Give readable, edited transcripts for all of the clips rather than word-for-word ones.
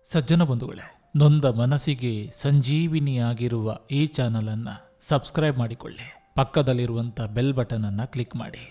ಸಜ್ಜನ ಬಂಧುಗಳೇ, ನೊಂದ ಮನಸ್ಸಿಗೆ ಸಂಜೀವಿನಿಯಾಗಿರುವ ಈ ಚಾನಲನ್ನು ಸಬ್ಸ್ಕ್ರೈಬ್ ಮಾಡಿಕೊಳ್ಳಿ. ಪಕ್ಕದಲ್ಲಿರುವಂಥ ಬೆಲ್ ಬಟನನ್ನು ಕ್ಲಿಕ್ ಮಾಡಿ.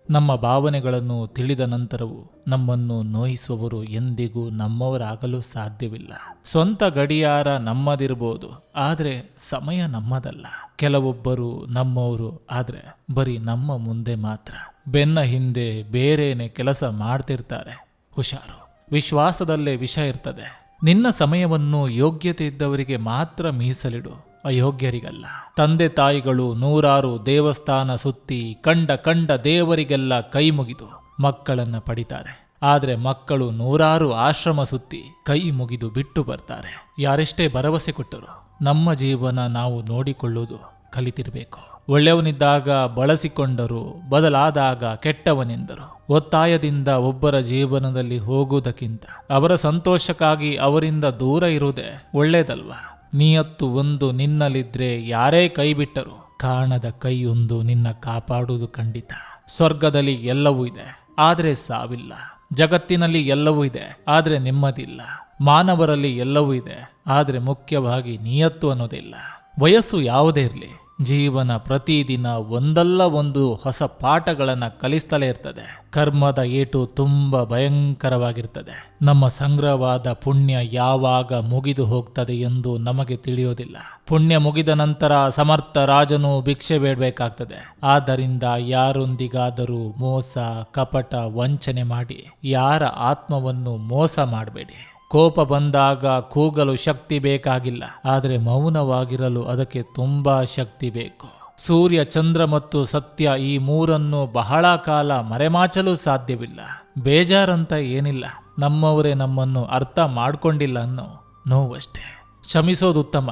ನಮ್ಮ ಭಾವನೆಗಳನ್ನು ತಿಳಿದ ನಂತರವೂ ನಮ್ಮನ್ನು ನೋಯಿಸುವವರು ಎಂದಿಗೂ ನಮ್ಮವರಾಗಲು ಸಾಧ್ಯವಿಲ್ಲ. ಸ್ವಂತ ಗಡಿಯಾರ ನಮ್ಮದಿರ್ಬೋದು, ಆದರೆ ಸಮಯ ನಮ್ಮದಲ್ಲ. ಕೆಲವೊಬ್ಬರು ನಮ್ಮವರು, ಆದರೆ ಬರೀ ನಮ್ಮ ಮುಂದೆ ಮಾತ್ರ. ಬೆನ್ನ ಹಿಂದೆ ಬೇರೇನೆ ಕೆಲಸ ಮಾಡ್ತಿರ್ತಾರೆ. ಹುಷಾರು, ವಿಶ್ವಾಸದಲ್ಲೇ ವಿಷ ಇರ್ತದೆ. ನಿನ್ನ ಸಮಯವನ್ನು ಯೋಗ್ಯತೆ ಇದ್ದವರಿಗೆ ಮಾತ್ರ ಮೀಸಲಿಡು, ಅಯೋಗ್ಯರಿಗಲ್ಲ. ತಂದೆ ತಾಯಿಗಳು ನೂರಾರು ದೇವಸ್ಥಾನ ಸುತ್ತಿ ಕಂಡ ದೇವರಿಗೆಲ್ಲ ಕೈ ಮುಗಿದು ಮಕ್ಕಳನ್ನ ಪಡಿತಾರೆ. ಆದರೆ ಮಕ್ಕಳು ನೂರಾರು ಆಶ್ರಮ ಸುತ್ತಿ ಕೈ ಮುಗಿದು ಬಿಟ್ಟು ಬರ್ತಾರೆ. ಯಾರೆಷ್ಟೇ ಭರವಸೆ ಕೊಟ್ಟರು ನಮ್ಮ ಜೀವನ ನಾವು ನೋಡಿಕೊಳ್ಳುವುದು ಕಲಿತಿರಬೇಕು. ಒಳ್ಳೆಯವನಿದ್ದಾಗ ಬಳಸಿಕೊಂಡರು, ಬದಲಾದಾಗ ಕೆಟ್ಟವನೆಂದರು. ಒತ್ತಾಯದಿಂದ ಒಬ್ಬರ ಜೀವನದಲ್ಲಿ ಹೋಗುವುದಕ್ಕಿಂತ ಅವರ ಸಂತೋಷಕ್ಕಾಗಿ ಅವರಿಂದ ದೂರ ಇರುವುದೇ ಒಳ್ಳೇದಲ್ವಾ? ನಿಯತ್ತು ಒಂದು ನಿನ್ನಲ್ಲಿದ್ರೆ ಯಾರೇ ಕೈ ಬಿಟ್ಟರು ಕಾಣದ ಕೈಯೊಂದು ನಿನ್ನ ಕಾಪಾಡುವುದು ಖಂಡಿತ. ಸ್ವರ್ಗದಲ್ಲಿ ಎಲ್ಲವೂ ಇದೆ, ಆದರೆ ಸಾವಿಲ್ಲ. ಜಗತ್ತಿನಲ್ಲಿ ಎಲ್ಲವೂ ಇದೆ, ಆದರೆ ನೆಮ್ಮದಿಲ್ಲ. ಮಾನವರಲ್ಲಿ ಎಲ್ಲವೂ ಇದೆ, ಆದರೆ ಮುಖ್ಯವಾಗಿ ನಿಯತ್ತು ಅನ್ನೋದಿಲ್ಲ. ವಯಸ್ಸು ಯಾವುದೇ ಇರಲಿ, ಜೀವನ ಪ್ರತಿದಿನ ಒಂದಲ್ಲ ಒಂದು ಹೊಸ ಪಾಠಗಳನ್ನು ಕಲಿಸ್ತಲೇ ಇರ್ತದೆ. ಕರ್ಮದ ಏಟು ತುಂಬ ಭಯಂಕರವಾಗಿರ್ತದೆ. ನಮ್ಮ ಸಂಗ್ರಹವಾದ ಪುಣ್ಯ ಯಾವಾಗ ಮುಗಿದು ಹೋಗ್ತದೆ ಎಂದು ನಮಗೆ ತಿಳಿಯೋದಿಲ್ಲ. ಪುಣ್ಯ ಮುಗಿದ ನಂತರ ಸಮರ್ಥ ರಾಜನು ಭಿಕ್ಷೆ ಬೇಡಬೇಕಾಗ್ತದೆ. ಆದ್ದರಿಂದ ಯಾರೊಂದಿಗಾದರೂ ಮೋಸ, ಕಪಟ, ವಂಚನೆ ಮಾಡಿ ಯಾರ ಆತ್ಮವನ್ನು ಮೋಸ ಮಾಡಬೇಡಿ. ಕೋಪ ಬಂದಾಗ ಕೂಗಲು ಶಕ್ತಿ ಬೇಕಾಗಿಲ್ಲ, ಆದರೆ ಮೌನವಾಗಿರಲು ಅದಕ್ಕೆ ತುಂಬಾ ಶಕ್ತಿ ಬೇಕು. ಸೂರ್ಯ, ಚಂದ್ರ ಮತ್ತು ಸತ್ಯ ಈ ಮೂರನ್ನು ಬಹಳ ಕಾಲ ಮರೆಮಾಚಲು ಸಾಧ್ಯವಿಲ್ಲ. ಬೇಜಾರಂತ ಏನಿಲ್ಲ, ನಮ್ಮವರೇ ನಮ್ಮನ್ನು ಅರ್ಥ ಮಾಡ್ಕೊಂಡಿಲ್ಲ ಅನ್ನೋ ನೋವಷ್ಟೇ. ಕ್ಷಮಿಸೋದು ಉತ್ತಮ,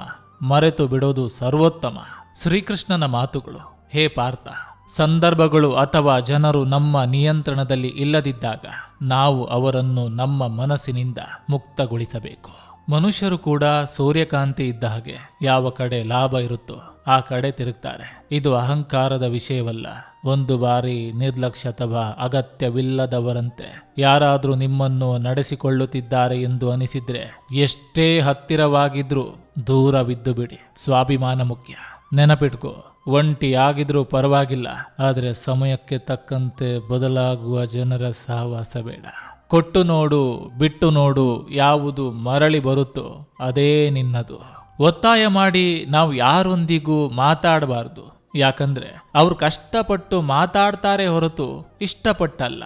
ಮರೆತು ಬಿಡೋದು ಸರ್ವೋತ್ತಮ. ಶ್ರೀಕೃಷ್ಣನ ಮಾತುಗಳು. ಹೇ ಪಾರ್ಥ, ಸಂದರ್ಭಗಳು ಅಥವಾ ಜನರು ನಮ್ಮ ನಿಯಂತ್ರಣದಲ್ಲಿ ಇಲ್ಲದಿದ್ದಾಗ ನಾವು ಅವರನ್ನು ನಮ್ಮ ಮನಸ್ಸಿನಿಂದ ಮುಕ್ತಗೊಳಿಸಬೇಕು. ಮನುಷ್ಯರು ಕೂಡ ಸೂರ್ಯಕಾಂತಿ ಇದ್ದ ಹಾಗೆ, ಯಾವ ಕಡೆ ಲಾಭ ಇರುತ್ತೋ ಆ ಕಡೆ ತಿರುಗ್ತಾರೆ. ಇದು ಅಹಂಕಾರದ ವಿಷಯವಲ್ಲ. ಒಂದು ಬಾರಿ ನಿರ್ಲಕ್ಷ್ಯ ಅಥವಾ ಅಗತ್ಯವಿಲ್ಲದವರಂತೆ ಯಾರಾದರೂ ನಿಮ್ಮನ್ನು ನಡೆಸಿಕೊಳ್ಳುತ್ತಿದ್ದಾರೆ ಎಂದು ಅನಿಸಿದ್ರೆ ಎಷ್ಟೇ ಹತ್ತಿರವಾಗಿದ್ರೂ ದೂರವಿದ್ದು ಬಿಡಿ. ಸ್ವಾಭಿಮಾನ ಮುಖ್ಯ. ನೆನಪಿಟ್ಕೋ, ಒಂಟಿಯಾಗಿದ್ರೂ ಪರವಾಗಿಲ್ಲ, ಆದರೆ ಸಮಯಕ್ಕೆ ತಕ್ಕಂತೆ ಬದಲಾಗುವ ಜನರ ಸಹವಾಸ ಬೇಡ. ಕೊಟ್ಟು ನೋಡು, ಬಿಟ್ಟು ನೋಡು, ಯಾವುದು ಮರಳಿ ಬರುತ್ತೋ ಅದೇ ನಿನ್ನದು. ಒತ್ತಾಯ ಮಾಡಿ ನಾವು ಯಾರೊಂದಿಗೂ ಮಾತಾಡಬಾರ್ದು. ಯಾಕಂದ್ರೆ ಅವರು ಕಷ್ಟಪಟ್ಟು ಮಾತಾಡ್ತಾರೆ ಹೊರತು ಇಷ್ಟಪಟ್ಟಲ್ಲ.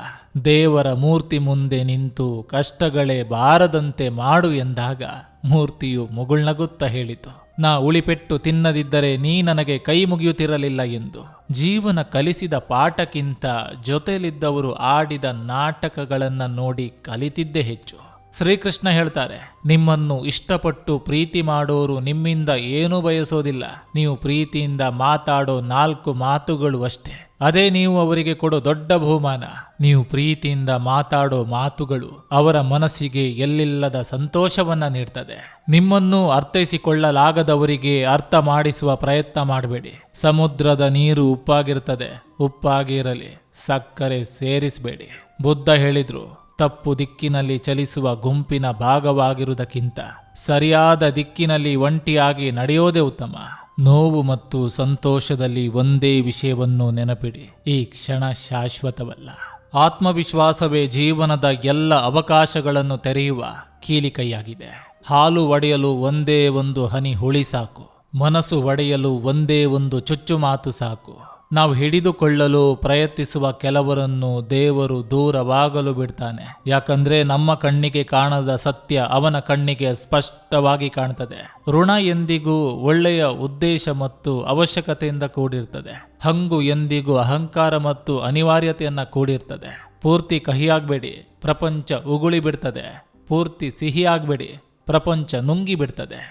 ದೇವರ ಮೂರ್ತಿ ಮುಂದೆ ನಿಂತು ಕಷ್ಟಗಳೇ ಬಾರದಂತೆ ಮಾಡು ಎಂದಾಗ ಮೂರ್ತಿಯು ಮುಗುಳ್ನಗುತ್ತಾ ಹೇಳಿತು, ನಾ ಉಳಿಪೆಟ್ಟು ತಿನ್ನದಿದ್ದರೆ ನೀ ನನಗೆ ಕೈ ಮುಗಿಯುತ್ತಿರಲಿಲ್ಲ ಎಂದು. ಜೀವನ ಕಲಿಸಿದ ಪಾಠಕ್ಕಿಂತ ಜೊತೆಯಲ್ಲಿದ್ದವರು ಆಡಿದ ನಾಟಕಗಳನ್ನು ನೋಡಿ ಕಲಿತಿದ್ದೇ ಹೆಚ್ಚು. ಶ್ರೀಕೃಷ್ಣ ಹೇಳ್ತಾರೆ, ನಿಮ್ಮನ್ನು ಇಷ್ಟಪಟ್ಟು ಪ್ರೀತಿ ಮಾಡೋರು ನಿಮ್ಮಿಂದ ಏನೂ ಬಯಸೋದಿಲ್ಲ. ನೀವು ಪ್ರೀತಿಯಿಂದ ಮಾತಾಡೋ 4 ಮಾತುಗಳು ಅಷ್ಟೇ, ಅದೇ ನೀವು ಅವರಿಗೆ ಕೊಡೋ ದೊಡ್ಡ ಬಹುಮಾನ. ನೀವು ಪ್ರೀತಿಯಿಂದ ಮಾತಾಡೋ ಮಾತುಗಳು ಅವರ ಮನಸ್ಸಿಗೆ ಎಲ್ಲಿಲ್ಲದ ಸಂತೋಷವನ್ನ ನೀಡ್ತದೆ. ನಿಮ್ಮನ್ನು ಅರ್ಥೈಸಿಕೊಳ್ಳಲಾಗದವರಿಗೆ ಅರ್ಥ ಮಾಡಿಸುವ ಪ್ರಯತ್ನ ಮಾಡಬೇಡಿ. ಸಮುದ್ರದ ನೀರು ಉಪ್ಪಾಗಿರ್ತದೆ, ಉಪ್ಪಾಗಿರಲಿ, ಸಕ್ಕರೆ ಸೇರಿಸಬೇಡಿ. ಬುದ್ಧ ಹೇಳಿದ್ರು, ತಪ್ಪು ದಿಕ್ಕಿನಲ್ಲಿ ಚಲಿಸುವ ಗುಂಪಿನ ಭಾಗವಾಗಿರುವುದಕ್ಕಿಂತ ಸರಿಯಾದ ದಿಕ್ಕಿನಲ್ಲಿ ಒಂಟಿಯಾಗಿ ನಡೆಯೋದೇ ಉತ್ತಮ. ನೋವು ಮತ್ತು ಸಂತೋಷದಲ್ಲಿ ಒಂದೇ ವಿಷಯವನ್ನು ನೆನಪಿಡಿ, ಈ ಕ್ಷಣ ಶಾಶ್ವತವಲ್ಲ. ಆತ್ಮವಿಶ್ವಾಸವೇ ಜೀವನದ ಎಲ್ಲ ಅವಕಾಶಗಳನ್ನು ತೆರೆಯುವ ಕೀಲಿಕೈಯಾಗಿದೆ. ಹಾಲು ಒಡೆಯಲು ಒಂದೇ ಒಂದು ಹನಿ ಹುಳಿ ಸಾಕು, ಮನಸ್ಸು ಒಡೆಯಲು ಒಂದೇ ಒಂದು ಚುಚ್ಚು ಮಾತು ಸಾಕು. ನಾವು ಹಿಡಿದುಕೊಳ್ಳಲು ಪ್ರಯತ್ನಿಸುವ ಕೆಲವರನ್ನು ದೇವರು ದೂರವಾಗಲು ಬಿಡ್ತಾನೆ. ಯಾಕಂದ್ರೆ ನಮ್ಮ ಕಣ್ಣಿಗೆ ಕಾಣದ ಸತ್ಯ ಅವನ ಕಣ್ಣಿಗೆ ಸ್ಪಷ್ಟವಾಗಿ ಕಾಣ್ತದೆ. ಋಣ ಎಂದಿಗೂ ಒಳ್ಳೆಯ ಉದ್ದೇಶ ಮತ್ತು ಅವಶ್ಯಕತೆಯಿಂದ ಕೂಡಿರ್ತದೆ. ಹಂಗು ಎಂದಿಗೂ ಅಹಂಕಾರ ಮತ್ತು ಅನಿವಾರ್ಯತೆಯನ್ನ ಕೂಡಿರ್ತದೆ. ಪೂರ್ತಿ ಕಹಿಯಾಗಬೇಡಿ, ಪ್ರಪಂಚ ಉಗುಳಿ ಬಿಡ್ತದೆ. ಪೂರ್ತಿ ಸಿಹಿಯಾಗಬೇಡಿ, ಪ್ರಪಂಚ ನುಂಗಿ ಬಿಡ್ತದೆ.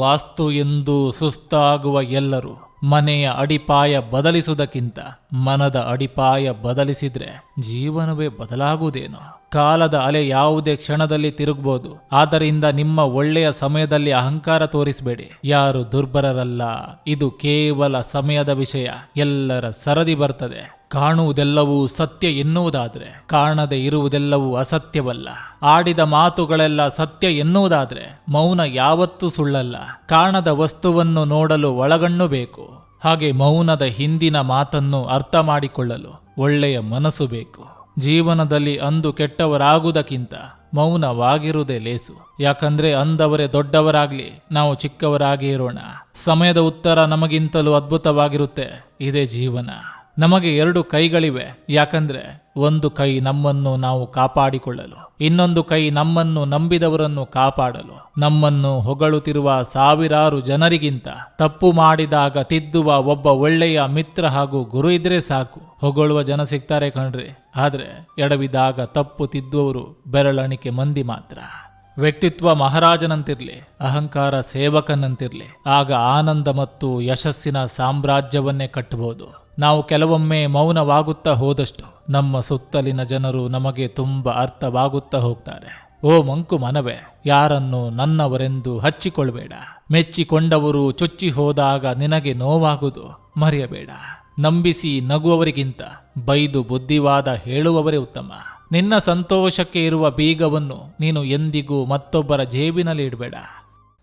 ವಾಸ್ತು ಎಂದು ಸುಸ್ತಾಗುವ ಎಲ್ಲರೂ ಮನೆಯ ಅಡಿಪಾಯ ಬದಲಿಸುವುದಕ್ಕಿಂತ ಮನದ ಅಡಿಪಾಯ ಬದಲಿಸಿದ್ರೆ ಜೀವನವೇ ಬದಲಾಗುವುದೇನೋ. ಕಾಲದ ಅಲೆ ಯಾವುದೇ ಕ್ಷಣದಲ್ಲಿ ತಿರುಗಬಹುದು. ಆದ್ದರಿಂದ ನಿಮ್ಮ ಒಳ್ಳೆಯ ಸಮಯದಲ್ಲಿ ಅಹಂಕಾರ ತೋರಿಸಬೇಡಿ. ಯಾರು ದುರ್ಬಲರಲ್ಲ, ಇದು ಕೇವಲ ಸಮಯದ ವಿಷಯ. ಎಲ್ಲರ ಸರದಿ ಬರ್ತದೆ. ಕಾಣುವುದೆಲ್ಲವೂ ಸತ್ಯ ಎನ್ನುವುದಾದ್ರೆ ಕಾಣದೆ ಇರುವುದೆಲ್ಲವೂ ಅಸತ್ಯವಲ್ಲ. ಆಡಿದ ಮಾತುಗಳೆಲ್ಲ ಸತ್ಯ ಎನ್ನುವುದಾದ್ರೆ ಮೌನ ಯಾವತ್ತೂ ಸುಳ್ಳಲ್ಲ. ಕಾಣದ ವಸ್ತುವನ್ನು ನೋಡಲು ಒಳಗಣ್ಣು ಬೇಕು. ಹಾಗೆ ಮೌನದ ಹಿಂದಿನ ಮಾತನ್ನು ಅರ್ಥ ಮಾಡಿಕೊಳ್ಳಲು ಒಳ್ಳೆಯ ಮನಸ್ಸು ಬೇಕು. ಜೀವನದಲ್ಲಿ ಅಂದು ಕೆಟ್ಟವರಾಗುವುದಕ್ಕಿಂತ ಮೌನವಾಗಿರುವುದೇ ಲೇಸು. ಯಾಕಂದ್ರೆ ಅಂದವರೇ ದೊಡ್ಡವರಾಗ್ಲಿ, ನಾವು ಚಿಕ್ಕವರಾಗಿ ಇರೋಣ. ಸಮಯದ ಉತ್ತರ ನಮಗಿಂತಲೂ ಅದ್ಭುತವಾಗಿರುತ್ತೆ. ಇದೇ ಜೀವನ. ನಮಗೆ 2 ಕೈಗಳಿವೆ. ಯಾಕಂದ್ರೆ ಒಂದು ಕೈ ನಮ್ಮನ್ನು ನಾವು ಕಾಪಾಡಿಕೊಳ್ಳಲು, ಇನ್ನೊಂದು ಕೈ ನಮ್ಮನ್ನು ನಂಬಿದವರನ್ನು ಕಾಪಾಡಲು. ನಮ್ಮನ್ನು ಹೊಗಳುತ್ತಿರುವ ಸಾವಿರಾರು ಜನರಿಗಿಂತ ತಪ್ಪು ಮಾಡಿದಾಗ ತಿದ್ದುವ ಒಬ್ಬ ಒಳ್ಳೆಯ ಮಿತ್ರ ಹಾಗೂ ಗುರು ಇದ್ರೆ ಸಾಕು. ಹೊಗಳುವ ಜನ ಸಿಗ್ತಾರೆ ಕಣ್ರಿ, ಆದ್ರೆ ಎಡವಿದಾಗ ತಪ್ಪು ತಿದ್ದುವವರು ಬೆರಳಣಿಕೆ ಮಂದಿ ಮಾತ್ರ. ವ್ಯಕ್ತಿತ್ವ ಮಹಾರಾಜನಂತಿರ್ಲಿ, ಅಹಂಕಾರ ಸೇವಕನಂತಿರ್ಲಿ, ಆಗ ಆನಂದ ಮತ್ತು ಯಶಸ್ಸಿನ ಸಾಮ್ರಾಜ್ಯವನ್ನೇ ಕಟ್ಟಬಹುದು. ನಾವು ಕೆಲವೊಮ್ಮೆ ಮೌನವಾಗುತ್ತಾ ಹೋದಷ್ಟು ನಮ್ಮ ಸುತ್ತಲಿನ ಜನರು ನಮಗೆ ತುಂಬ ಅರ್ಥವಾಗುತ್ತಾ ಹೋಗ್ತಾರೆ. ಓ ಮಂಕು ಮನವೇ, ಯಾರನ್ನು ನನ್ನವರೆಂದು ಹಚ್ಚಿಕೊಳ್ಬೇಡ. ಮೆಚ್ಚಿಕೊಂಡವರು ಚುಚ್ಚಿ ಹೋದಾಗ ನಿನಗೆ ನೋವಾಗುವುದು ಮರೆಯಬೇಡ. ನಂಬಿಸಿ ನಗುವವರಿಗಿಂತ ಬೈದು ಬುದ್ಧಿವಾದ ಹೇಳುವವರೇ ಉತ್ತಮ. ನಿನ್ನ ಸಂತೋಷಕ್ಕೆ ಇರುವ ಬೀಗವನ್ನು ನೀನು ಎಂದಿಗೂ ಮತ್ತೊಬ್ಬರ ಜೇಬಿನಲ್ಲಿ ಇಡಬೇಡ.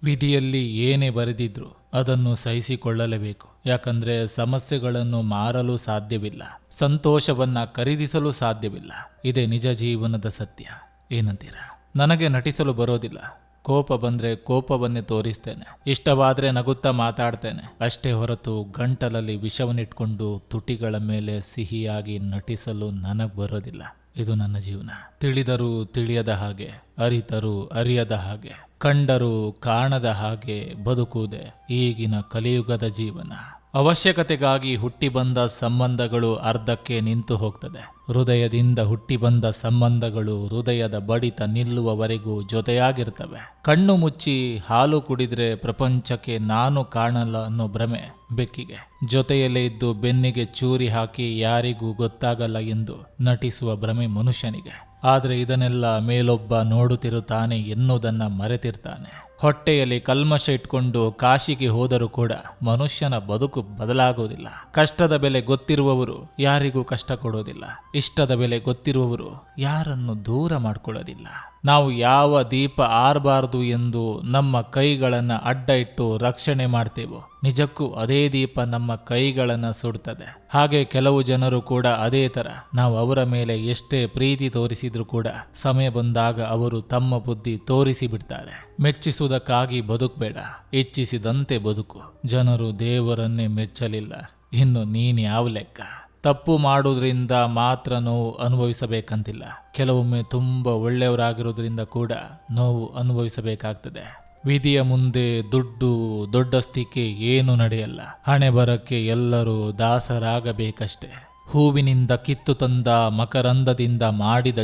ವಿಧಿಯಲ್ಲಿ ಏನೇ ಬರೆದಿದ್ರು ಅದನ್ನು ಸಹಿಸಿಕೊಳ್ಳಲೇಬೇಕು. ಯಾಕಂದ್ರೆ ಸಮಸ್ಯೆಗಳನ್ನು ಮಾರಲು ಸಾಧ್ಯವಿಲ್ಲ, ಸಂತೋಷವನ್ನ ಖರೀದಿಸಲು ಸಾಧ್ಯವಿಲ್ಲ. ಇದೇ ನಿಜ ಜೀವನದ ಸತ್ಯ. ಏನಂತೀರಾ? ನನಗೆ ನಟಿಸಲು ಬರೋದಿಲ್ಲ. ಕೋಪ ಬಂದ್ರೆ ಕೋಪವನ್ನೇ ತೋರಿಸ್ತೇನೆ. ಇಷ್ಟವಾದ್ರೆ ನಗುತ್ತಾ ಮಾತಾಡ್ತೇನೆ ಅಷ್ಟೇ ಹೊರತು ಗಂಟಲಲ್ಲಿ ವಿಷವನ್ನಿಟ್ಕೊಂಡು ತುಟಿಗಳ ಮೇಲೆ ಸಿಹಿಯಾಗಿ ನಟಿಸಲು ನನಗೆ ಬರೋದಿಲ್ಲ. ಇದು ನನ್ನ ಜೀವನ. ತಿಳಿದರೂ ತಿಳಿಯದ ಹಾಗೆ, ಅರಿತರೂ ಅರಿಯದ ಹಾಗೆ, ಕಂಡರೂ ಕಾಣದ ಹಾಗೆ ಬದುಕುವುದೇ ಈಗಿನ ಕಲಿಯುಗದ ಜೀವನ. ಅವಶ್ಯಕತೆಗಾಗಿ ಹುಟ್ಟಿ ಬಂದ ಸಂಬಂಧಗಳು ಅರ್ಧಕ್ಕೆ ನಿಂತು ಹೋಗ್ತದೆ. ಹೃದಯದಿಂದ ಹುಟ್ಟಿ ಬಂದ ಸಂಬಂಧಗಳು ಹೃದಯದ ಬಡಿತ ನಿಲ್ಲುವವರೆಗೂ ಜೊತೆಯಾಗಿರ್ತವೆ. ಕಣ್ಣು ಮುಚ್ಚಿ ಹಾಲು ಕುಡಿದ್ರೆ ಪ್ರಪಂಚಕ್ಕೆ ನಾನು ಕಾಣಲ್ಲ ಅನ್ನೋ ಭ್ರಮೆ ಬೆಕ್ಕಿಗೆ. ಜೊತೆಯಲ್ಲೇ ಇದ್ದು ಬೆನ್ನಿಗೆ ಚೂರಿ ಹಾಕಿ ಯಾರಿಗೂ ಗೊತ್ತಾಗಲ್ಲ ಎಂದು ನಟಿಸುವ ಭ್ರಮೆ ಮನುಷ್ಯನಿಗೆ. ಆದರೆ ಇದನ್ನೆಲ್ಲ ಮೇಲೊಬ್ಬ ನೋಡುತ್ತಿರುತ್ತಾನೆ ಎನ್ನುವುದನ್ನ ಮರೆತಿರ್ತಾನೆ. ಹೊಟ್ಟೆಯಲ್ಲಿ ಕಲ್ಮಶ ಇಟ್ಕೊಂಡು ಕಾಶಿಗೆ ಹೋದರೂ ಕೂಡ ಮನುಷ್ಯನ ಬದುಕು ಬದಲಾಗುವುದಿಲ್ಲ. ಕಷ್ಟದ ಬೆಲೆ ಗೊತ್ತಿರುವವರು ಯಾರಿಗೂ ಕಷ್ಟ ಕೊಡೋದಿಲ್ಲ. ಇಷ್ಟದ ಬೆಲೆ ಗೊತ್ತಿರುವವರು ಯಾರನ್ನು ದೂರ ಮಾಡ್ಕೊಳ್ಳೋದಿಲ್ಲ. ನಾವು ಯಾವ ದೀಪ ಆರಬಾರದು ಎಂದು ನಮ್ಮ ಕೈಗಳನ್ನು ಅಡ್ಡ ಇಟ್ಟು ರಕ್ಷಣೆ ಮಾಡ್ತೇವೋ ನಿಜಕ್ಕೂ ಅದೇ ದೀಪ ನಮ್ಮ ಕೈಗಳನ್ನು ಸುಡ್ತದೆ. ಹಾಗೆ ಕೆಲವು ಜನರು ಕೂಡ ಅದೇ ತರ. ನಾವು ಅವರ ಮೇಲೆ ಎಷ್ಟೇ ಪ್ರೀತಿ ತೋರಿಸಿದ್ರು ಕೂಡ ಸಮಯ ಬಂದಾಗ ಅವರು ತಮ್ಮ ಬುದ್ಧಿ ತೋರಿಸಿ ಬಿಡ್ತಾರೆ. ಮೆಚ್ಚಿಸುವುದಕ್ಕಾಗಿ ಬದುಕಬೇಡ, ಇಚ್ಛಿಸಿದಂತೆ ಬದುಕು. ಜನರು ದೇವರನ್ನೇ ಮೆಚ್ಚಲಿಲ್ಲ, ಇನ್ನು ನೀನು ಯಾವ ಲೆಕ್ಕ? ತಪ್ಪು ಮಾಡೋದ್ರಿಂದ ಮಾತ್ರ ನೋವು ಅನುಭವಿಸಬೇಕಂತಿಲ್ಲ. ಕೆಲವೊಮ್ಮೆ ತುಂಬ ಒಳ್ಳೆಯವರಾಗಿರೋದ್ರಿಂದ ಕೂಡ ನೋವು ಅನುಭವಿಸಬೇಕಾಗ್ತದೆ. ವಿಧಿಯ ಮುಂದೆ ದುಡ್ಡು ದೊಡ್ಡಸ್ತಿಕೆ ಏನು ನಡೆಯಲ್ಲ. ಹಣೆ ಬರಕ್ಕೆ ಎಲ್ಲರೂ ದಾಸರಾಗಬೇಕಷ್ಟೆ. ಹೂವಿನಿಂದ ಕಿತ್ತು ತಂದ ಮಕರಂದದಿಂದ ಮಾಡಿದ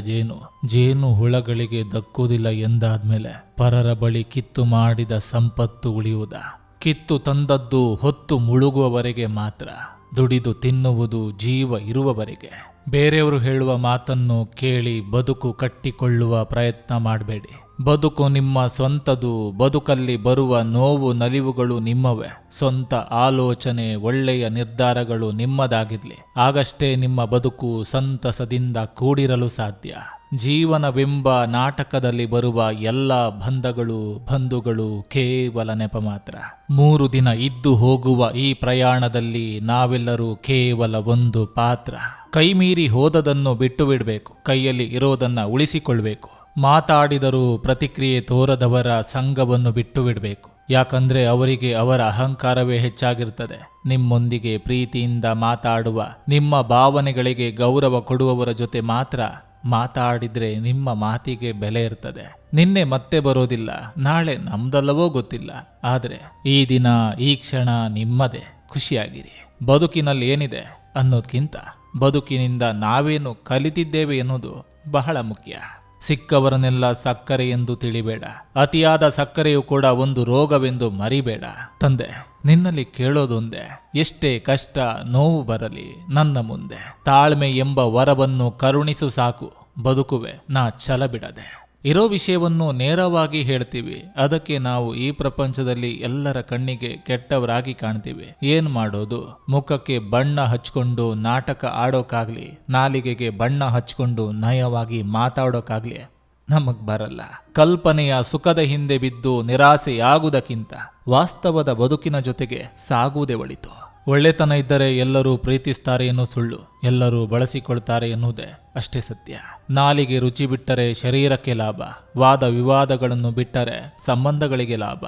ಜೇನು ಹುಳಗಳಿಗೆ ದಕ್ಕುವುದಿಲ್ಲ ಎಂದಾದ್ಮೇಲೆ ಪರರ ಬಳಿ ಕಿತ್ತು ಮಾಡಿದ ಸಂಪತ್ತು ಉಳಿಯುವುದ? ಕಿತ್ತು ತಂದದ್ದು ಹೊತ್ತು ಮುಳುಗುವವರೆಗೆ ಮಾತ್ರ. ದುಡಿದು ತಿನ್ನುವುದು ಜೀವ ಇರುವವರೆಗೆ. ಬೇರೆಯವರು ಹೇಳುವ ಮಾತನ್ನು ಕೇಳಿ ಬದುಕು ಕಟ್ಟಿಕೊಳ್ಳುವ ಪ್ರಯತ್ನ ಮಾಡಬೇಡಿ. ಬದುಕು ನಿಮ್ಮ ಸ್ವಂತದು. ಬದುಕಲ್ಲಿ ಬರುವ ನೋವು ನಲಿವುಗಳು ನಿಮ್ಮವೇ. ಸ್ವಂತ ಆಲೋಚನೆ ಒಳ್ಳೆಯ ನಿರ್ಧಾರಗಳು ನಿಮ್ಮದಾಗಿರ್ಲಿ. ಆಗಷ್ಟೇ ನಿಮ್ಮ ಬದುಕು ಸಂತಸದಿಂದ ಕೂಡಿರಲು ಸಾಧ್ಯ. ಜೀವನವೆಂಬ ನಾಟಕದಲ್ಲಿ ಬರುವ ಎಲ್ಲ ಬಂಧುಗಳು ಕೇವಲ ನೆಪ ಮಾತ್ರ. 3 ದಿನ ಇದ್ದು ಹೋಗುವ ಈ ಪ್ರಯಾಣದಲ್ಲಿ ನಾವೆಲ್ಲರೂ ಕೇವಲ ಒಂದು ಪಾತ್ರ. ಕೈ ಮೀರಿ ಹೋದದನ್ನು ಬಿಟ್ಟು ಬಿಡಬೇಕು, ಕೈಯಲ್ಲಿ ಇರೋದನ್ನ ಉಳಿಸಿಕೊಳ್ಬೇಕು. ಮಾತಾಡಿದರೂ ಪ್ರತಿಕ್ರಿಯೆ ತೋರದವರ ಸಂಘವನ್ನು ಬಿಟ್ಟು ಬಿಡಬೇಕು. ಯಾಕಂದ್ರೆ ಅವರಿಗೆ ಅವರ ಅಹಂಕಾರವೇ ಹೆಚ್ಚಾಗಿರ್ತದೆ. ನಿಮ್ಮೊಂದಿಗೆ ಪ್ರೀತಿಯಿಂದ ಮಾತಾಡುವ, ನಿಮ್ಮ ಭಾವನೆಗಳಿಗೆ ಗೌರವ ಕೊಡುವವರ ಜೊತೆ ಮಾತ್ರ ಮಾತಾಡಿದ್ರೆ ನಿಮ್ಮ ಮಾತಿಗೆ ಬೆಲೆ ಇರ್ತದೆ. ನಿನ್ನೆ ಮತ್ತೆ ಬರೋದಿಲ್ಲ, ನಾಳೆ ನಮ್ದಲ್ಲವೋ ಗೊತ್ತಿಲ್ಲ. ಆದರೆ ಈ ದಿನ ಈ ಕ್ಷಣ ನಿಮ್ಮದೇ. ಖುಷಿಯಾಗಿರಿ. ಬದುಕಿನಲ್ಲಿ ಏನಿದೆ ಅನ್ನೋದ್ಕಿಂತ ಬದುಕಿನಿಂದ ನಾವೇನು ಕಲಿತಿದ್ದೇವೆ ಎನ್ನುವುದು ಬಹಳ ಮುಖ್ಯ. ಸಿಕ್ಕವರನ್ನೆಲ್ಲ ಸಕ್ಕರೆ ಎಂದು ತಿಳಿಬೇಡ. ಅತಿಯಾದ ಸಕ್ಕರೆಯು ಕೂಡ ಒಂದು ರೋಗವೆಂದು ಮರಿಬೇಡ. ತಂದೆ, ನಿನ್ನಲ್ಲಿ ಕೇಳೋದೊಂದೇ, ಎಷ್ಟೇ ಕಷ್ಟ ನೋವು ಬರಲಿ ನನ್ನ ಮುಂದೆ ತಾಳ್ಮೆ ಎಂಬ ವರವನ್ನು ಕರುಣಿಸು ಸಾಕು. ಬದುಕುವೆ ನಾ ಛಲ ಬಿಡದೆ. ಇರೋ ವಿಷಯವನ್ನು ನೇರವಾಗಿ ಹೇಳ್ತೀವಿ. ಅದಕ್ಕೆ ನಾವು ಈ ಪ್ರಪಂಚದಲ್ಲಿ ಎಲ್ಲರ ಕಣ್ಣಿಗೆ ಕೆಟ್ಟವರಾಗಿ ಕಾಣ್ತೀವಿ. ಏನ್ ಮಾಡೋದು? ಮುಖಕ್ಕೆ ಬಣ್ಣ ಹಚ್ಕೊಂಡು ನಾಟಕ ಆಡೋಕಾಗ್ಲಿ, ನಾಲಿಗೆಗೆ ಬಣ್ಣ ಹಚ್ಕೊಂಡು ನಯವಾಗಿ ಮಾತಾಡೋಕಾಗ್ಲಿ ನಮಗ್ ಬರಲ್ಲ. ಕಲ್ಪನೆಯ ಸುಖದ ಹಿಂದೆ ಬಿದ್ದು ನಿರಾಸೆಯಾಗುವುದಕ್ಕಿಂತ ವಾಸ್ತವದ ಬದುಕಿನ ಜೊತೆಗೆ ಸಾಗುವುದೇ ಒಳಿತು. ಒಳ್ಳೆತನ ಇದ್ದರೆ ಎಲ್ಲರೂ ಪ್ರೀತಿಸ್ತಾರೆ ಎನ್ನುವ ಸುಳ್ಳು, ಎಲ್ಲರೂ ಬಳಸಿಕೊಳ್ತಾರೆ ಎನ್ನುವುದೇ ಅಷ್ಟೇ ಸತ್ಯ. ನಾಲಿಗೆ ರುಚಿ ಬಿಟ್ಟರೆ ಶರೀರಕ್ಕೆ ಲಾಭ, ವಾದ ವಿವಾದಗಳನ್ನು ಬಿಟ್ಟರೆ ಸಂಬಂಧಗಳಿಗೆ ಲಾಭ,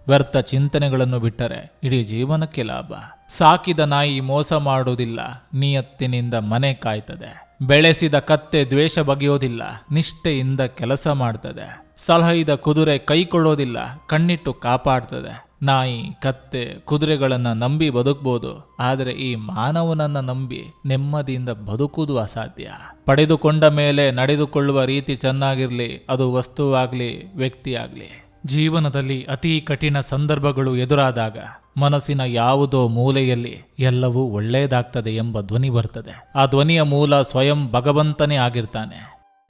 ವ್ಯರ್ಥ ಚಿಂತನೆಗಳನ್ನು ಬಿಟ್ಟರೆ ಇಡೀ ಜೀವನಕ್ಕೆ ಲಾಭ. ಸಾಕಿದ ನಾಯಿ ಮೋಸ ಮಾಡುವುದಿಲ್ಲ, ನಿಯತ್ತಿನಿಂದ ಮನೆ ಕಾಯ್ತದೆ. ಬೆಳೆಸಿದ ಕತ್ತೆ ದ್ವೇಷ ಬಗೆಯೋದಿಲ್ಲ, ನಿಷ್ಠೆಯಿಂದ ಕೆಲಸ ಮಾಡ್ತದೆ. ಸಲಹಿದ ಕುದುರೆ ಕೈ ಕೊಡೋದಿಲ್ಲ, ಕಣ್ಣಿಟ್ಟು ಕಾಪಾಡ್ತದೆ. ನಾಯಿ, ಕತ್ತೆ, ಕುದುರೆಗಳನ್ನ ನಂಬಿ ಬದುಕ್ಬೋದು, ಆದರೆ ಈ ಮಾನವನನ್ನ ನಂಬಿ ನೆಮ್ಮದಿಯಿಂದ ಬದುಕುವುದು ಅಸಾಧ್ಯ. ಪಡೆದುಕೊಂಡ ಮೇಲೆ ನಡೆದುಕೊಳ್ಳುವ ರೀತಿ ಚೆನ್ನಾಗಿರ್ಲಿ, ಅದು ವಸ್ತುವಾಗ್ಲಿ ವ್ಯಕ್ತಿಯಾಗ್ಲಿ. ಜೀವನದಲ್ಲಿ ಅತಿ ಕಠಿಣ ಸಂದರ್ಭಗಳು ಎದುರಾದಾಗ ಮನಸ್ಸಿನ ಯಾವುದೋ ಮೂಲೆಯಲ್ಲಿ ಎಲ್ಲವೂ ಒಳ್ಳೆಯದಾಗ್ತದೆ ಎಂಬ ಧ್ವನಿ ಬರ್ತದೆ. ಆ ಧ್ವನಿಯ ಮೂಲ ಸ್ವಯಂ ಭಗವಂತನೇ ಆಗಿರ್ತಾನೆ.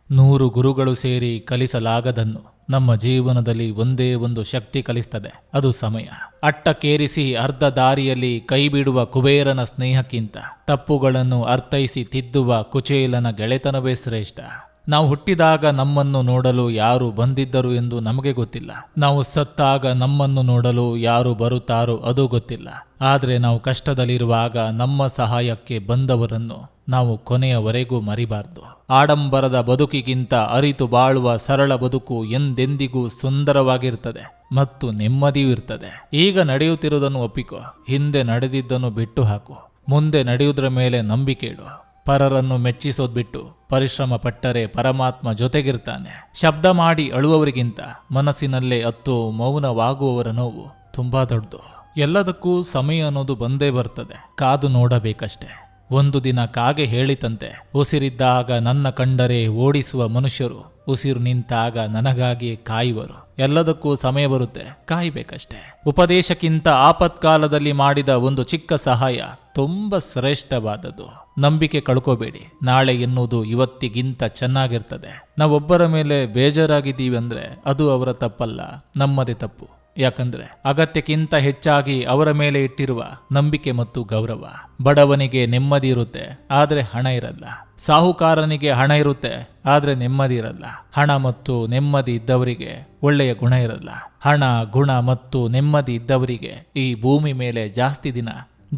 100 ಗುರುಗಳು ಸೇರಿ ಕಲಿಸಲಾಗದನ್ನು ನಮ್ಮ ಜೀವನದಲ್ಲಿ ಒಂದೇ ಒಂದು ಶಕ್ತಿ ಕಲಿಸ್ತದೆ, ಅದು ಸಮಯ. ಅಟ್ಟಕ್ಕೇರಿಸಿ ಅರ್ಧ ದಾರಿಯಲ್ಲಿ ಕೈಬಿಡುವ ಕುಬೇರನ ಸ್ನೇಹಕ್ಕಿಂತ ತಪ್ಪುಗಳನ್ನು ಅರ್ಥೈಸಿ ತಿದ್ದುವ ಕುಚೇಲನ ಗೆಳೆತನವೇ ಶ್ರೇಷ್ಠ. ನಾವು ಹುಟ್ಟಿದಾಗ ನಮ್ಮನ್ನು ನೋಡಲು ಯಾರು ಬಂದಿದ್ದರು ಎಂದು ನಮಗೆ ಗೊತ್ತಿಲ್ಲ. ನಾವು ಸತ್ತಾಗ ನಮ್ಮನ್ನು ನೋಡಲು ಯಾರು ಬರುತ್ತಾರೋ ಅದು ಗೊತ್ತಿಲ್ಲ. ಆದರೆ ನಾವು ಕಷ್ಟದಲ್ಲಿರುವಾಗ ನಮ್ಮ ಸಹಾಯಕ್ಕೆ ಬಂದವರನ್ನು ನಾವು ಕೊನೆಯವರೆಗೂ ಮರಿಬಾರ್ದು. ಆಡಂಬರದ ಬದುಕಿಗಿಂತ ಅರಿತು ಬಾಳುವ ಸರಳ ಬದುಕು ಎಂದೆಂದಿಗೂ ಸುಂದರವಾಗಿರ್ತದೆ ಮತ್ತು ನೆಮ್ಮದಿಯೂ ಇರ್ತದೆ. ಈಗ ನಡೆಯುತ್ತಿರುವುದನ್ನು ಒಪ್ಪಿಕೋ, ಹಿಂದೆ ನಡೆದಿದ್ದನ್ನು ಬಿಟ್ಟು ಹಾಕು, ಮುಂದೆ ನಡೆಯುವುದರ ಮೇಲೆ ನಂಬಿಕೆ ಇಡು. ಪರರನ್ನು ಮೆಚ್ಚಿಸೋದ್ ಬಿಟ್ಟು ಪರಿಶ್ರಮ ಪಟ್ಟರೆ ಪರಮಾತ್ಮ ಜೊತೆಗಿರ್ತಾನೆ. ಶಬ್ದ ಮಾಡಿ ಅಳುವವರಿಗಿಂತ ಮನಸ್ಸಿನಲ್ಲೇ ಅತ್ತು ಮೌನವಾಗುವವರ ನೋವು ತುಂಬಾ ದೊಡ್ಡದು. ಎಲ್ಲದಕ್ಕೂ ಸಮಯ ಅನ್ನೋದು ಬಂದೇ ಬರ್ತದೆ, ಕಾದು ನೋಡಬೇಕಷ್ಟೆ. ಒಂದು ದಿನ ಕಾಗೆ ಹೇಳಿತಂತೆ, ಉಸಿರಿದ್ದಾಗ ನನ್ನ ಕಂಡರೆ ಓಡಿಸುವ ಮನುಷ್ಯರು ಉಸಿರು ನಿಂತಾಗ ನನಗಾಗಿಯೇ ಕಾಯುವರು. ಎಲ್ಲದಕ್ಕೂ ಸಮಯ ಬರುತ್ತೆ, ಕಾಯಬೇಕಷ್ಟೆ. ಉಪದೇಶಕ್ಕಿಂತ ಆಪತ್ಕಾಲದಲ್ಲಿ ಮಾಡಿದ ಒಂದು ಚಿಕ್ಕ ಸಹಾಯ ತುಂಬ ಶ್ರೇಷ್ಠವಾದದ್ದು. ನಂಬಿಕೆ ಕಳ್ಕೋಬೇಡಿ. ನಾಳೆ ಎನ್ನುವುದು ಇವತ್ತಿಗಿಂತ ಚೆನ್ನಾಗಿರ್ತದೆ. ನಾವೊಬ್ಬರ ಮೇಲೆ ಬೇಜಾರಾಗಿದ್ದೀವಿ ಅಂದ್ರೆ ಅದು ಅವರ ತಪ್ಪಲ್ಲ, ನಮ್ಮದೇ ತಪ್ಪು. ಯಾಕಂದ್ರೆ ಅಗತ್ಯಕ್ಕಿಂತ ಹೆಚ್ಚಾಗಿ ಅವರ ಮೇಲೆ ಇಟ್ಟಿರುವ ನಂಬಿಕೆ ಮತ್ತು ಗೌರವ. ಬಡವನಿಗೆ ನೆಮ್ಮದಿ ಇರುತ್ತೆ, ಆದ್ರೆ ಹಣ ಇರಲ್ಲ. ಸಾಹುಕಾರನಿಗೆ ಹಣ ಇರುತ್ತೆ, ಆದ್ರೆ ನೆಮ್ಮದಿ ಇರಲ್ಲ. ಹಣ ಮತ್ತು ನೆಮ್ಮದಿ ಇದ್ದವರಿಗೆ ಒಳ್ಳೆಯ ಗುಣ ಇರಲ್ಲ. ಹಣ, ಗುಣ ಮತ್ತು ನೆಮ್ಮದಿ ಇದ್ದವರಿಗೆ ಈ ಭೂಮಿ ಮೇಲೆ ಜಾಸ್ತಿ ದಿನ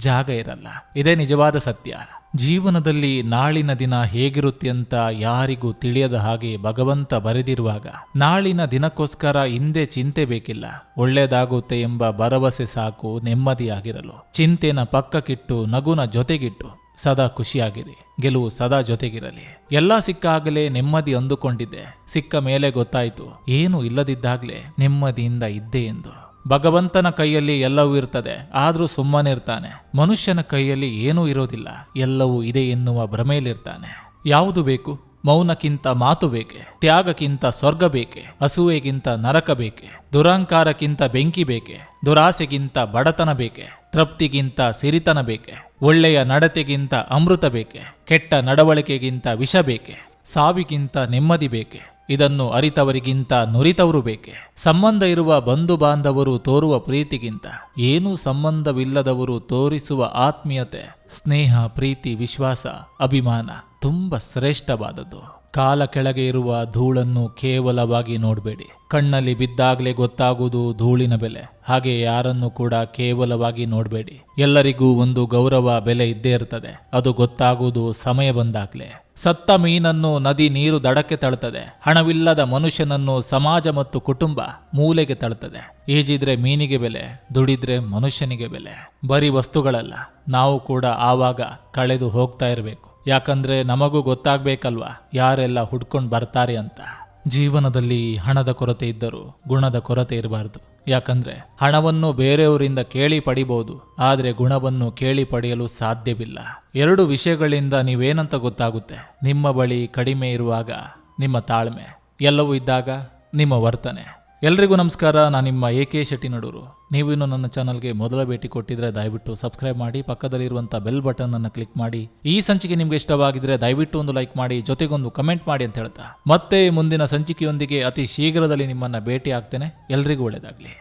ಜಾಗ ಇರಲ್ಲ. ಇದೇ ನಿಜವಾದ ಸತ್ಯ. ಜೀವನದಲ್ಲಿ ನಾಳಿನ ದಿನ ಹೇಗಿರುತ್ತೆ ಅಂತ ಯಾರಿಗೂ ತಿಳಿಯದ ಹಾಗೆ ಭಗವಂತ ಬರೆದಿರುವಾಗ ನಾಳಿನ ದಿನಕ್ಕೋಸ್ಕರ ಹಿಂದೆ ಚಿಂತೆ ಬೇಕಿಲ್ಲ. ಒಳ್ಳೆಯದಾಗುತ್ತೆ ಎಂಬ ಭರವಸೆ ಸಾಕು ನೆಮ್ಮದಿಯಾಗಿರಲು. ಚಿಂತೆನ ಪಕ್ಕಕ್ಕಿಟ್ಟು ನಗುನ ಜೊತೆಗಿಟ್ಟು ಸದಾ ಖುಷಿಯಾಗಿರಿ. ಗೆಲುವು ಸದಾ ಜೊತೆಗಿರಲಿ. ಎಲ್ಲ ಸಿಕ್ಕಾಗಲೇ ನೆಮ್ಮದಿ ಅಂದುಕೊಂಡಿದ್ದೆ, ಸಿಕ್ಕ ಮೇಲೆ ಗೊತ್ತಾಯ್ತು ಏನೂ ಇಲ್ಲದಿದ್ದಾಗಲೇ ನೆಮ್ಮದಿಯಿಂದ ಇದ್ದೆ ಎಂದು. ಭಗವಂತನ ಕೈಯಲ್ಲಿ ಎಲ್ಲವೂ ಇರ್ತದೆ, ಆದ್ರೂ ಸುಮ್ಮನೆ ಇರ್ತಾನೆ. ಮನುಷ್ಯನ ಕೈಯಲ್ಲಿ ಏನೂ ಇರೋದಿಲ್ಲ, ಎಲ್ಲವೂ ಇದೆ ಎನ್ನುವ ಭ್ರಮೆಯಲ್ಲಿರ್ತಾನೆ. ಯಾವುದು ಬೇಕು? ಮೌನಕ್ಕಿಂತ ಮಾತು ಬೇಕೆ? ತ್ಯಾಗಕ್ಕಿಂತ ಸ್ವರ್ಗ ಬೇಕೆ? ಅಸೂಯೆಗಿಂತ ನರಕ ಬೇಕೆ? ದುರಹಂಕಾರಕ್ಕಿಂತ ಬೆಂಕಿ ಬೇಕೆ? ದುರಾಸೆಗಿಂತ ಬಡತನ ಬೇಕೆ? ತೃಪ್ತಿಗಿಂತ ಸಿರಿತನ ಬೇಕೆ? ಒಳ್ಳೆಯ ನಡತೆಗಿಂತ ಅಮೃತ ಬೇಕೆ? ಕೆಟ್ಟ ನಡವಳಿಕೆಗಿಂತ ವಿಷ ಬೇಕೆ? ಸಾವಿಗಿಂತ ನೆಮ್ಮದಿ ಬೇಕೆ? ಇದನ್ನು ಅರಿತವರಿಗಿಂತ ನುರಿತವರು ಬೇಕೆ? ಸಂಬಂಧ ಇರುವ ಬಂಧು ಬಾಂಧವರು ತೋರುವ ಪ್ರೀತಿಗಿಂತ ಏನೂ ಸಂಬಂಧವಿಲ್ಲದವರು ತೋರಿಸುವ ಆತ್ಮೀಯತೆ, ಸ್ನೇಹ, ಪ್ರೀತಿ, ವಿಶ್ವಾಸ, ಅಭಿಮಾನ ತುಂಬ ಶ್ರೇಷ್ಠವಾದದ್ದು. ಕಾಲ ಕೆಳಗೆ ಇರುವ ಧೂಳನ್ನು ಕೇವಲವಾಗಿ ನೋಡಬೇಡಿ. ಕಣ್ಣಲ್ಲಿ ಬಿದ್ದಾಗಲೇ ಗೊತ್ತಾಗುವುದು ಧೂಳಿನ ಬೆಲೆ. ಹಾಗೆ ಯಾರನ್ನು ಕೂಡ ಕೇವಲವಾಗಿ ನೋಡಬೇಡಿ. ಎಲ್ಲರಿಗೂ ಒಂದು ಗೌರವ, ಬೆಲೆ ಇದ್ದೇ ಇರ್ತದೆ. ಅದು ಗೊತ್ತಾಗುವುದು ಸಮಯ ಬಂದಾಗ್ಲೇ. ಸತ್ತ ಮೀನನ್ನು ನದಿ ನೀರು ದಡಕ್ಕೆ ತಳ್ತದೆ. ಹಣವಿಲ್ಲದ ಮನುಷ್ಯನನ್ನು ಸಮಾಜ ಮತ್ತು ಕುಟುಂಬ ಮೂಲೆಗೆ ತಳ್ತದೆ. ಈಜಿದ್ರೆ ಮೀನಿಗೆ ಬೆಲೆ, ದುಡಿದ್ರೆ ಮನುಷ್ಯನಿಗೆ ಬೆಲೆ. ಬರೀ ವಸ್ತುಗಳಲ್ಲ, ನಾವು ಕೂಡ ಆವಾಗ ಕಳೆದು ಹೋಗ್ತಾ ಇರಬೇಕು. ಯಾಕಂದ್ರೆ ನಮಗೂ ಗೊತ್ತಾಗ್ಬೇಕಲ್ವಾ ಯಾರೆಲ್ಲ ಹುಡ್ಕೊಂಡು ಬರ್ತಾರೆ ಅಂತ. ಜೀವನದಲ್ಲಿ ಹಣದ ಕೊರತೆ ಇದ್ದರೂ ಗುಣದ ಕೊರತೆ ಇರಬಾರ್ದು. ಯಾಕಂದ್ರೆ ಹಣವನ್ನು ಬೇರೆಯವರಿಂದ ಕೇಳಿ ಪಡಿಬಹುದು, ಆದರೆ ಗುಣವನ್ನು ಕೇಳಿ ಪಡೆಯಲು ಸಾಧ್ಯವಿಲ್ಲ. 2 ವಿಷಯಗಳಿಂದ ನೀವೇನಂತ ಗೊತ್ತಾಗುತ್ತೆ. ನಿಮ್ಮ ಬಳಿ ಕಡಿಮೆ ಇರುವಾಗ ನಿಮ್ಮ ತಾಳ್ಮೆ, ಎಲ್ಲವೂ ಇದ್ದಾಗ ನಿಮ್ಮ ವರ್ತನೆ. ಎಲ್ರಿಗೂ ನಮಸ್ಕಾರ. ನಾನು ನಿಮ್ಮ AK ಶೆಟ್ಟಿ ನಡೂರು. ನೀವು ಇನ್ನೂ ನನ್ನ ಚಾನಲ್ಗೆ ಮೊದಲ ಭೇಟಿ ಕೊಟ್ಟಿದ್ರೆ ದಯವಿಟ್ಟು ಸಬ್ಸ್ಕ್ರೈಬ್ ಮಾಡಿ, ಪಕ್ಕದಲ್ಲಿರುವಂಥ ಬೆಲ್ ಬಟನ್ ಅನ್ನು ಕ್ಲಿಕ್ ಮಾಡಿ. ಈ ಸಂಚಿಕೆ ನಿಮ್ಗೆ ಇಷ್ಟವಾಗಿದ್ರೆ ದಯವಿಟ್ಟು ಒಂದು ಲೈಕ್ ಮಾಡಿ, ಜೊತೆಗೊಂದು ಕಮೆಂಟ್ ಮಾಡಿ ಅಂತ ಹೇಳ್ತಾ ಮತ್ತೆ ಮುಂದಿನ ಸಂಚಿಕೆಯೊಂದಿಗೆ ಅತಿ ಶೀಘ್ರದಲ್ಲಿ ನಿಮ್ಮನ್ನ ಭೇಟಿ ಆಗ್ತೇನೆ. ಎಲ್ರಿಗೂ ಒಳ್ಳೆಯದಾಗಲಿ.